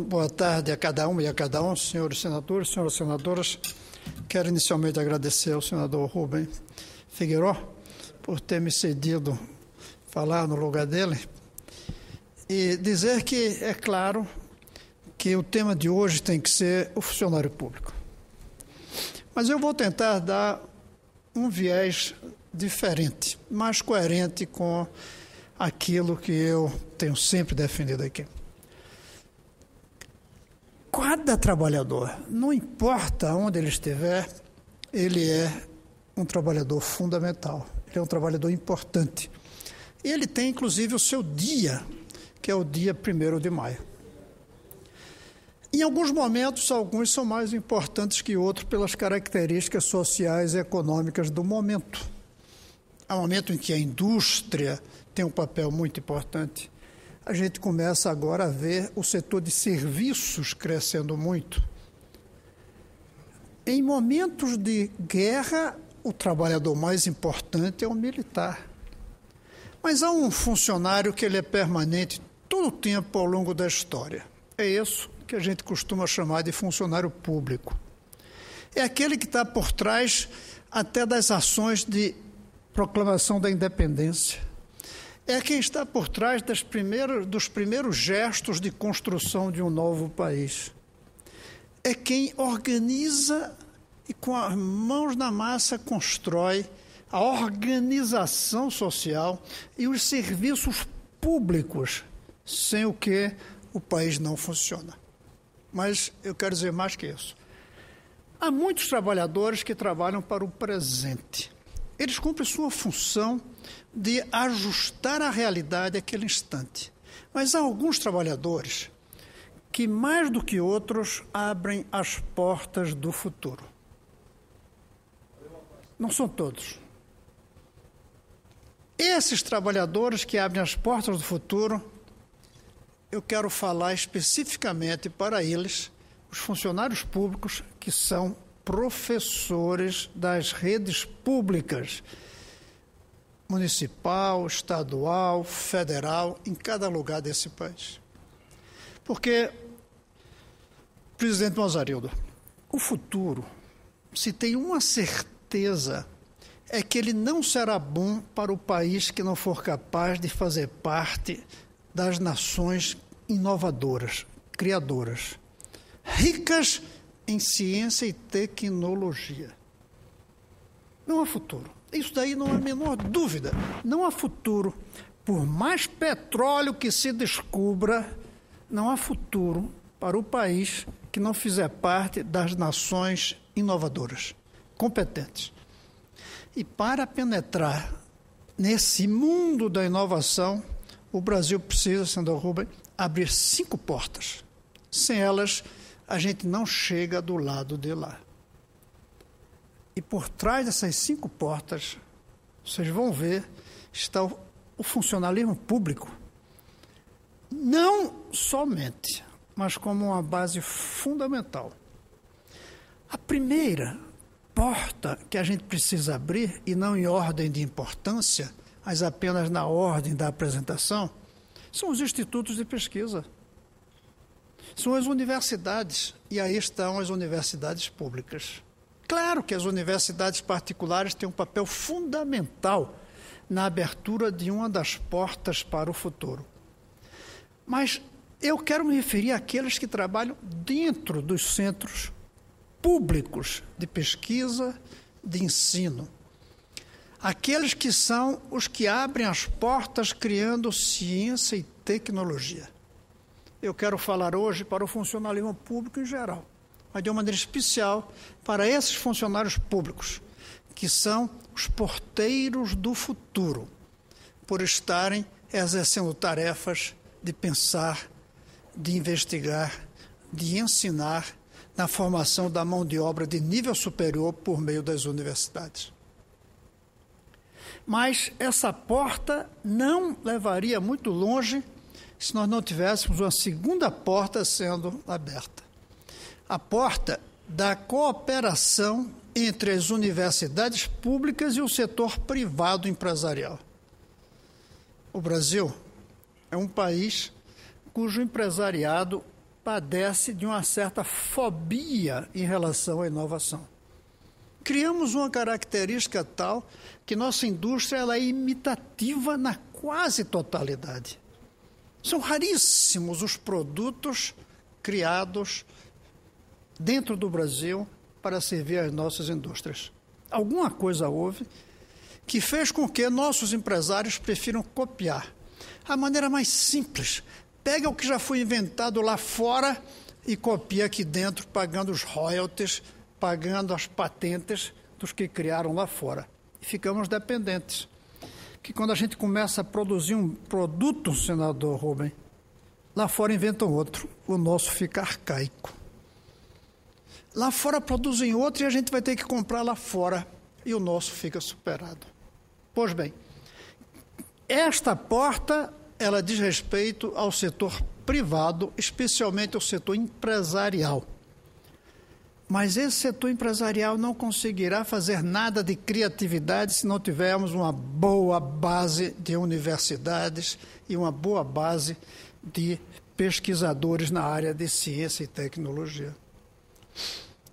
Boa tarde a cada um e a cada um, senhores senadores, senhoras senadoras. Quero inicialmente agradecer ao senador Rubem Figueiró por ter me cedido falar no lugar dele e dizer que é claro que o tema de hoje tem que ser o funcionário público. Mas eu vou tentar dar um viés diferente, mais coerente com aquilo que eu tenho sempre defendido aqui. Cada trabalhador, não importa onde ele estiver, ele é um trabalhador fundamental, ele é um trabalhador importante. E ele tem, inclusive, o seu dia, que é o dia 1º de maio. Em alguns momentos, alguns são mais importantes que outros pelas características sociais e econômicas do momento. Há um momento em que a indústria tem um papel muito importante. A gente começa agora a ver o setor de serviços crescendo muito. Em momentos de guerra, o trabalhador mais importante é o militar. Mas há um funcionário que ele é permanente todo o tempo ao longo da história. É isso que a gente costuma chamar de funcionário público. É aquele que está por trás até das ações de proclamação da independência. É quem está por trás dos primeiros gestos de construção de um novo país. É quem organiza e com as mãos na massa constrói a organização social e os serviços públicos, sem o que o país não funciona. Mas eu quero dizer mais que isso. Há muitos trabalhadores que trabalham para o presente. Eles cumprem sua função de ajustar a realidade àquele instante. Mas há alguns trabalhadores que, mais do que outros, abrem as portas do futuro. Não são todos. Esses trabalhadores que abrem as portas do futuro, eu quero falar especificamente para eles, os funcionários públicos que são professores das redes públicas, municipal, estadual, federal, em cada lugar desse país. Porque, presidente Mozarildo, o futuro, se tem uma certeza, é que ele não será bom para o país que não for capaz de fazer parte das nações inovadoras, criadoras, ricas em ciência e tecnologia. Não há futuro. Isso daí não há a menor dúvida. Não há futuro. Por mais petróleo que se descubra, não há futuro para o país que não fizer parte das nações inovadoras, competentes. E para penetrar nesse mundo da inovação, o Brasil precisa, senador Rubem, abrir 5 portas. Sem elas, a gente não chega do lado de lá. E por trás dessas 5 portas, vocês vão ver, está o funcionalismo público. Não somente, mas como uma base fundamental. A primeira porta que a gente precisa abrir, e não em ordem de importância, mas apenas na ordem da apresentação, são os institutos de pesquisa. São as universidades, e aí estão as universidades públicas. Claro que as universidades particulares têm um papel fundamental na abertura de uma das portas para o futuro. Mas eu quero me referir àqueles que trabalham dentro dos centros públicos de pesquisa, de ensino. Aqueles que são os que abrem as portas criando ciência e tecnologia. Eu quero falar hoje para o funcionalismo público em geral, mas de uma maneira especial para esses funcionários públicos, que são os porteiros do futuro, por estarem exercendo tarefas de pensar, de investigar, de ensinar na formação da mão de obra de nível superior por meio das universidades. Mas essa porta não levaria muito longe se nós não tivéssemos uma segunda porta sendo aberta. A porta da cooperação entre as universidades públicas e o setor privado empresarial. O Brasil é um país cujo empresariado padece de uma certa fobia em relação à inovação. Criamos uma característica tal que nossa indústria ela é imitativa na quase totalidade. São raríssimos os produtos criados dentro do Brasil para servir as nossas indústrias. Alguma coisa houve que fez com que nossos empresários prefiram copiar. A maneira mais simples, pega o que já foi inventado lá fora e copia aqui dentro, pagando os royalties, pagando as patentes dos que criaram lá fora. E ficamos dependentes. Que quando a gente começa a produzir um produto, senador Rubem, lá fora inventam outro, o nosso fica arcaico. Lá fora produzem outro e a gente vai ter que comprar lá fora e o nosso fica superado. Pois bem, esta porta, ela diz respeito ao setor privado, especialmente ao setor empresarial. Mas esse setor empresarial não conseguirá fazer nada de criatividade se não tivermos uma boa base de universidades e uma boa base de pesquisadores na área de ciência e tecnologia.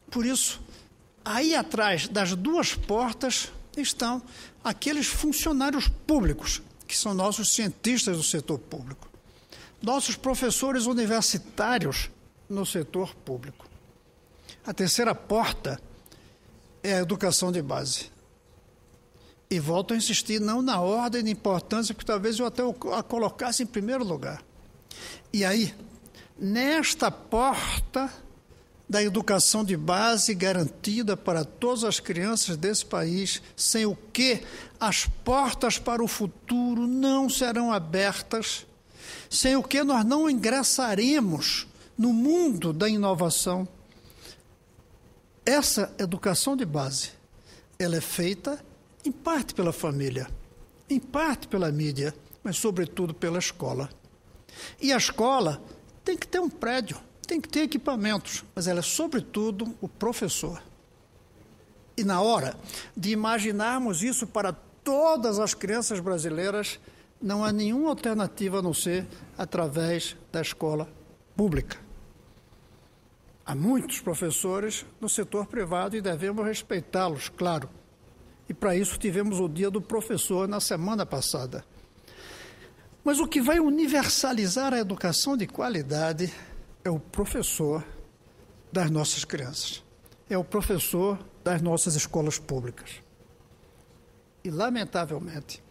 Por isso, aí atrás das duas portas estão aqueles funcionários públicos, que são nossos cientistas do setor público, nossos professores universitários no setor público. A terceira porta é a educação de base. E volto a insistir, não na ordem de importância, porque talvez eu até a colocasse em primeiro lugar. E aí, nesta porta da educação de base garantida para todas as crianças desse país, sem o que as portas para o futuro não serão abertas, sem o que nós não ingressaremos no mundo da inovação. Essa educação de base, ela é feita em parte pela família, em parte pela mídia, mas sobretudo pela escola. E a escola tem que ter um prédio, tem que ter equipamentos, mas ela é sobretudo o professor. E na hora de imaginarmos isso para todas as crianças brasileiras, não há nenhuma alternativa a não ser através da escola pública. Há muitos professores no setor privado e devemos respeitá-los, claro. E para isso tivemos o Dia do Professor na semana passada. Mas o que vai universalizar a educação de qualidade é o professor das nossas crianças. É o professor das nossas escolas públicas. E, lamentavelmente,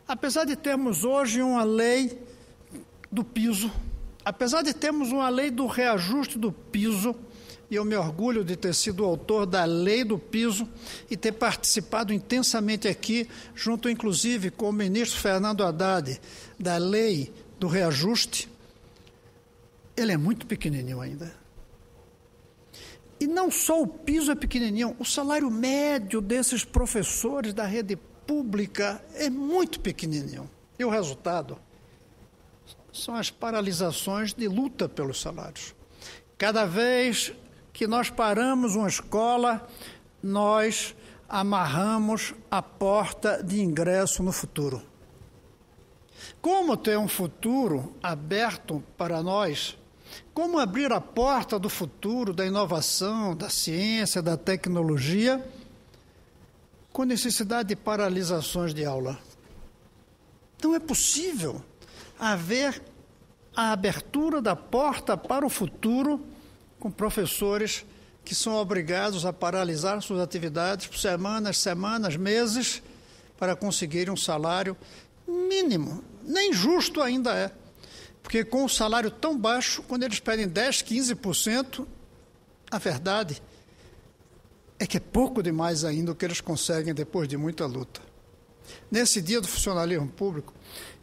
apesar de termos hoje uma lei do piso, apesar de termos uma lei do reajuste do piso, e eu me orgulho de ter sido autor da lei do piso e ter participado intensamente aqui, junto inclusive com o ministro Fernando Haddad, da lei do reajuste, ele é muito pequenininho ainda. E não só o piso é pequenininho, o salário médio desses professores da rede pública é muito pequenininho. E o resultado são as paralisações de luta pelos salários. Cada vez que nós paramos uma escola, nós amarramos a porta de ingresso no futuro. Como ter um futuro aberto para nós? Como abrir a porta do futuro, da inovação, da ciência, da tecnologia, com necessidade de paralisações de aula? Não é possível haver a abertura da porta para o futuro com professores que são obrigados a paralisar suas atividades por semanas, meses, para conseguirem um salário mínimo. Nem justo ainda é. Porque com um salário tão baixo, quando eles pedem 10%, 15%, a verdade é que é pouco demais ainda o que eles conseguem depois de muita luta. Nesse dia do funcionalismo público,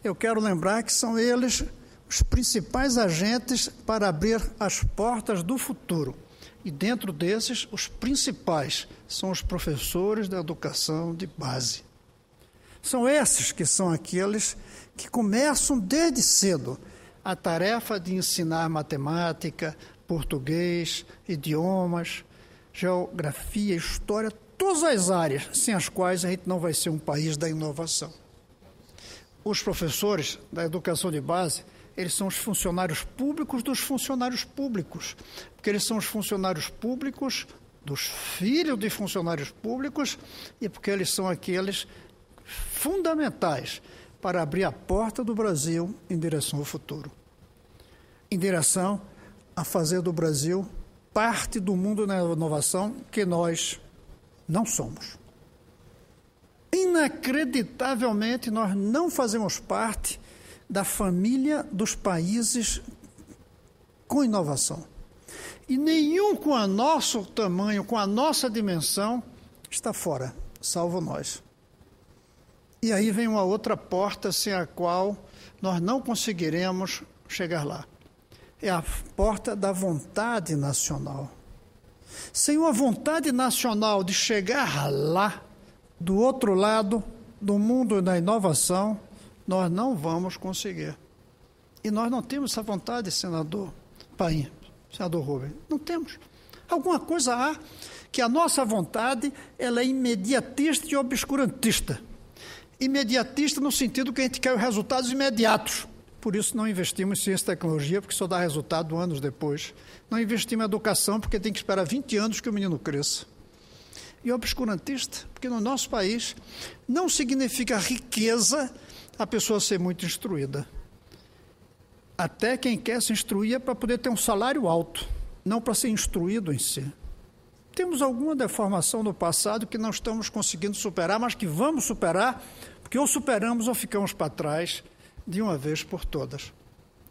eu quero lembrar que são eles os principais agentes para abrir as portas do futuro. E dentro desses, os principais são os professores da educação de base. São esses que são aqueles que começam desde cedo a tarefa de ensinar matemática, português, idiomas, geografia, história, todas as áreas sem as quais a gente não vai ser um país da inovação. Os professores da educação de base, eles são os funcionários públicos dos funcionários públicos, porque eles são os funcionários públicos dos filhos de funcionários públicos e porque eles são aqueles fundamentais para abrir a porta do Brasil em direção ao futuro, em direção a fazer do Brasil parte do mundo da inovação que nós não somos. Inacreditavelmente, nós não fazemos parte da família dos países com inovação. E nenhum com o nosso tamanho, com a nossa dimensão, está fora, salvo nós. E aí vem uma outra porta sem a qual nós não conseguiremos chegar lá. É a porta da vontade nacional. Sem uma vontade nacional de chegar lá, do outro lado do mundo da inovação, nós não vamos conseguir. E nós não temos essa vontade, senador Paim, senador Rubem. Não temos. Alguma coisa há que a nossa vontade ela é imediatista e obscurantista. Imediatista no sentido que a gente quer os resultados imediatos. Por isso não investimos em ciência e tecnologia, porque só dá resultado anos depois. Não investimos em educação, porque tem que esperar 20 anos que o menino cresça. E obscurantista, porque no nosso país não significa riqueza a pessoa ser muito instruída. Até quem quer se instruir é para poder ter um salário alto, não para ser instruído em si. Temos alguma deformação no passado que não estamos conseguindo superar, mas que vamos superar, porque ou superamos ou ficamos para trás de uma vez por todas.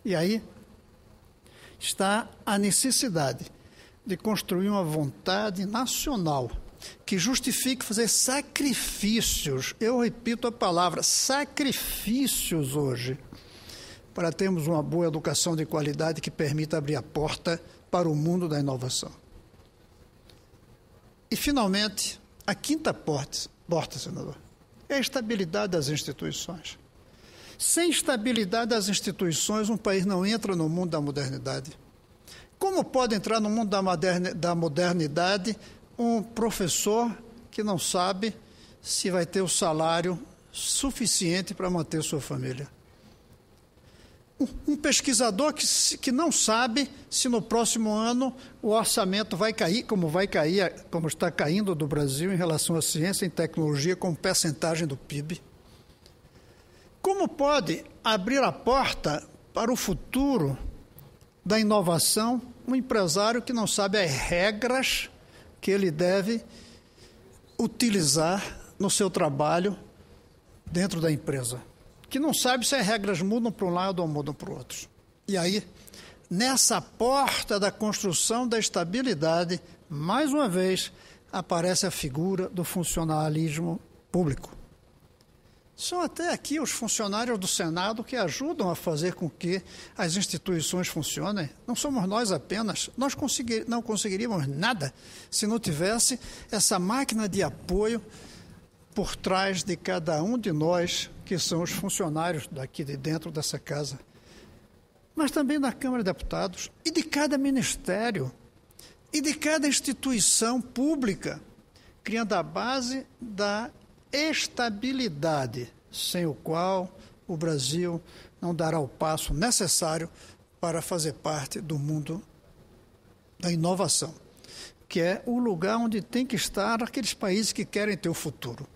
E aí está a necessidade de construir uma vontade nacional que justifique fazer sacrifícios, eu repito a palavra, sacrifícios hoje, para termos uma boa educação de qualidade que permita abrir a porta para o mundo da inovação. E, finalmente, a quinta porta, senador, é a estabilidade das instituições. Sem estabilidade das instituições, um país não entra no mundo da modernidade. Como pode entrar no mundo da modernidade um professor que não sabe se vai ter o salário suficiente para manter sua família? Um pesquisador que não sabe se no próximo ano o orçamento vai cair, como está caindo do Brasil em relação à ciência e tecnologia como percentagem do PIB. Como pode abrir a porta para o futuro da inovação um empresário que não sabe as regras que ele deve utilizar no seu trabalho dentro da empresa? Que não sabe se as regras mudam para um lado ou mudam para o outro. E aí, nessa porta da construção da estabilidade, mais uma vez, aparece a figura do funcionalismo público. São até aqui os funcionários do Senado que ajudam a fazer com que as instituições funcionem. Não somos nós apenas. Nós não conseguiríamos nada se não tivesse essa máquina de apoio por trás de cada um de nós, que são os funcionários daqui de dentro dessa casa, mas também da Câmara de Deputados, e de cada ministério, e de cada instituição pública, criando a base da estabilidade, sem o qual o Brasil não dará o passo necessário para fazer parte do mundo da inovação, que é o lugar onde tem que estar aqueles países que querem ter o futuro.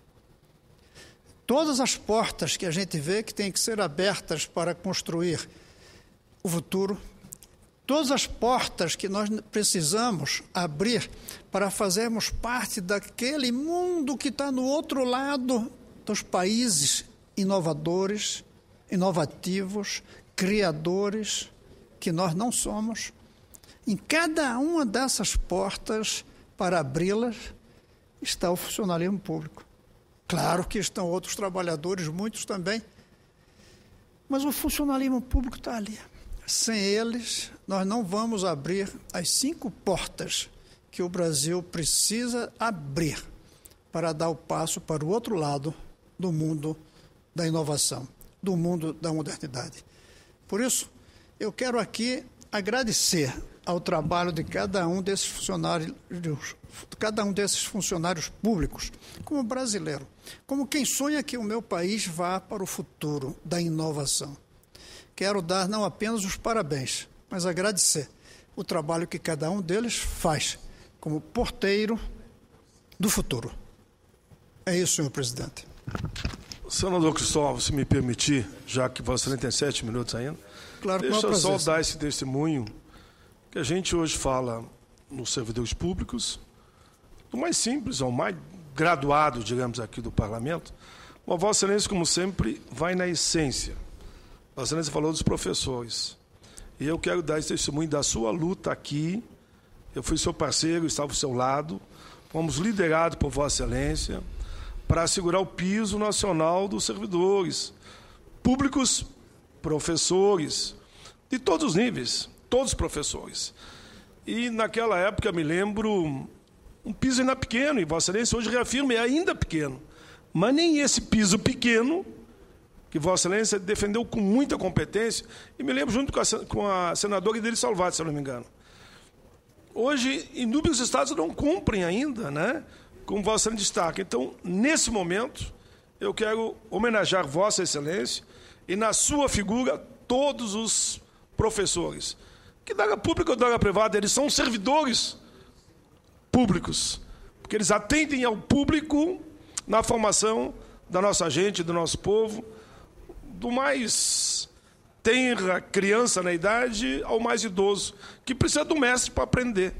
Todas as portas que a gente vê que têm que ser abertas para construir o futuro, todas as portas que nós precisamos abrir para fazermos parte daquele mundo que está no outro lado dos países inovadores, inovativos, criadores, que nós não somos, em cada uma dessas portas, para abri-las, está o funcionalismo público. Claro que estão outros trabalhadores, muitos também, mas o funcionalismo público está ali. Sem eles, nós não vamos abrir as 5 portas que o Brasil precisa abrir para dar o passo para o outro lado do mundo da inovação, do mundo da modernidade. Por isso, eu quero aqui agradecer ao trabalho de cada um desses funcionários públicos, como brasileiro, como quem sonha que o meu país vá para o futuro da inovação. quero dar não apenas os parabéns, mas agradecer o trabalho que cada um deles faz como porteiro do futuro. É isso, senhor presidente. Senador Cristóvão, se me permitir, já que você tem 7 minutos ainda, claro, deixa eu só dar esse testemunho que a gente hoje fala nos servidores públicos, do mais simples ao mais graduado, digamos, aqui do parlamento, mas Vossa Excelência, como sempre, vai na essência. Vossa Excelência falou dos professores. E eu quero dar esse testemunho da sua luta aqui. Eu fui seu parceiro, estava ao seu lado. Fomos liderados por Vossa Excelência para assegurar o piso nacional dos servidores públicos, professores, de todos os níveis, todos os professores. E, naquela época, me lembro, um piso ainda pequeno, e Vossa Excelência hoje reafirma, é ainda pequeno. Mas nem esse piso pequeno, que Vossa Excelência defendeu com muita competência, e me lembro junto com a senadora Ideli Salvati, se eu não me engano. Hoje, inúmeros estados não cumprem ainda, né, como Vossa Excelência destaca. Então, nesse momento, eu quero homenagear Vossa Excelência e, na sua figura, todos os professores, que da área pública ou da área privada, eles são servidores públicos, porque eles atendem ao público na formação da nossa gente, do nosso povo, do mais tenra criança na idade ao mais idoso, que precisa do mestre para aprender.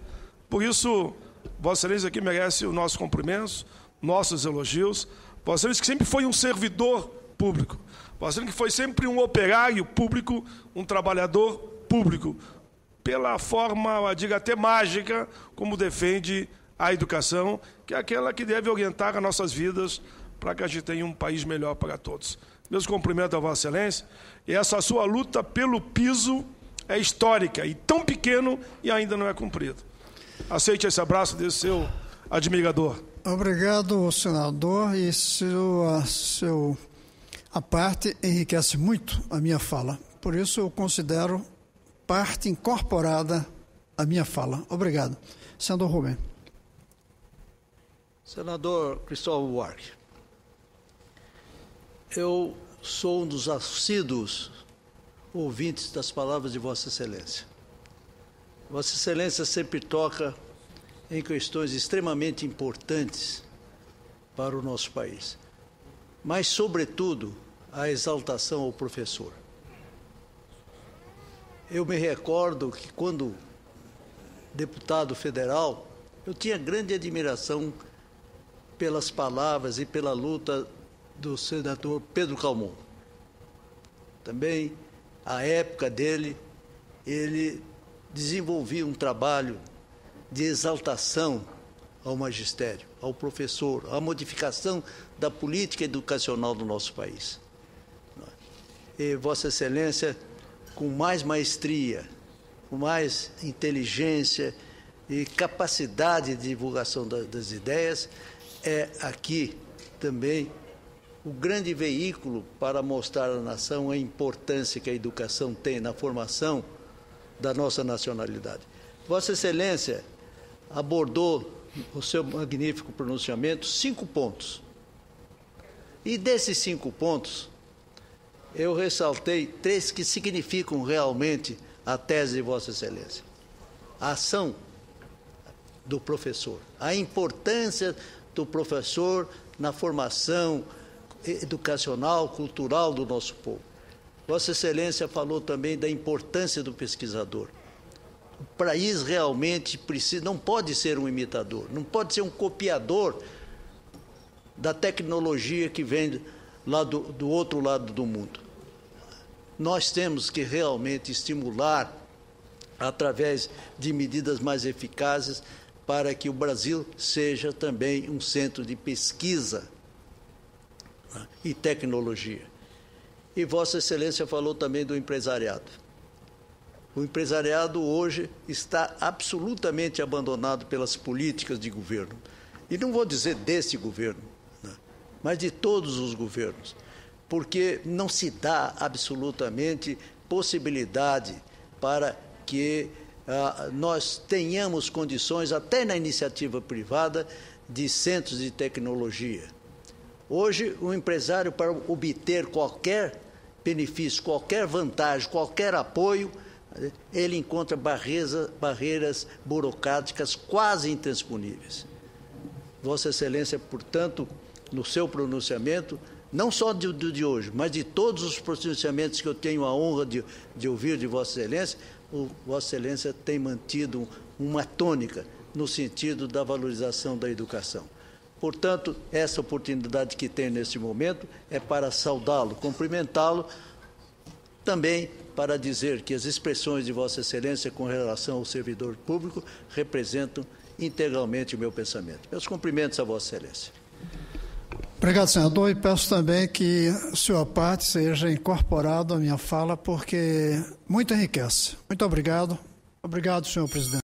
Por isso, Vossa Excelência aqui merece o nosso cumprimento, nossos elogios. Vossa Excelência que sempre foi um servidor público. Vossa Excelência que foi sempre um operário público, um trabalhador público, pela forma, diga até mágica, como defende a educação, que é aquela que deve orientar as nossas vidas para que a gente tenha um país melhor para todos. Meus cumprimentos a Vossa Excelência. E essa sua luta pelo piso é histórica, e tão pequeno e ainda não é cumprido. Aceite esse abraço desse seu admirador. Obrigado, senador, e a parte enriquece muito a minha fala. Por isso eu considero parte incorporada a minha fala. Obrigado. Senador Rubem. Senador Cristóvão Buarque, eu sou um dos assíduos ouvintes das palavras de Vossa Excelência. Vossa Excelência sempre toca em questões extremamente importantes para o nosso país, mas, sobretudo, a exaltação ao professor. Eu me recordo que, quando deputado federal, eu tinha grande admiração pelas palavras e pela luta do senador Pedro Calmon. Também, à época dele, ele desenvolvia um trabalho de exaltação ao magistério, ao professor, à modificação da política educacional do nosso país. E Vossa Excelência, com mais maestria, com mais inteligência e capacidade de divulgação das ideias, é aqui também o grande veículo para mostrar à nação a importância que a educação tem na formação da nossa nacionalidade. Vossa Excelência abordou o seu magnífico pronunciamento 5 pontos. E desses 5 pontos, eu ressaltei 3 que significam realmente a tese de Vossa Excelência. A ação do professor, a importância do professor na formação educacional, cultural do nosso povo. Vossa Excelência falou também da importância do pesquisador. O país realmente precisa, não pode ser um imitador, não pode ser um copiador da tecnologia que vem lá do outro lado do mundo. Nós temos que realmente estimular, através de medidas mais eficazes, para que o Brasil seja também um centro de pesquisa e tecnologia. E Vossa Excelência falou também do empresariado. O empresariado hoje está absolutamente abandonado pelas políticas de governo. E não vou dizer desse governo, né, mas de todos os governos, porque não se dá absolutamente possibilidade para que nós tenhamos condições, até na iniciativa privada, de centros de tecnologia. Hoje, o empresário, para obter qualquer benefício, qualquer vantagem, qualquer apoio, ele encontra barreiras burocráticas quase intransponíveis. Vossa Excelência, portanto, no seu pronunciamento, não só do de hoje, mas de todos os pronunciamentos que eu tenho a honra de ouvir de Vossa Excelência, Vossa Excelência tem mantido uma tônica no sentido da valorização da educação. Portanto, essa oportunidade que tenho neste momento é para saudá-lo, cumprimentá-lo, também para dizer que as expressões de Vossa Excelência com relação ao servidor público representam integralmente o meu pensamento. Meus cumprimentos a Vossa Excelência. Obrigado, senador, e peço também que sua parte seja incorporado à minha fala, porque muito enriquece. Muito obrigado. Obrigado, senhor presidente.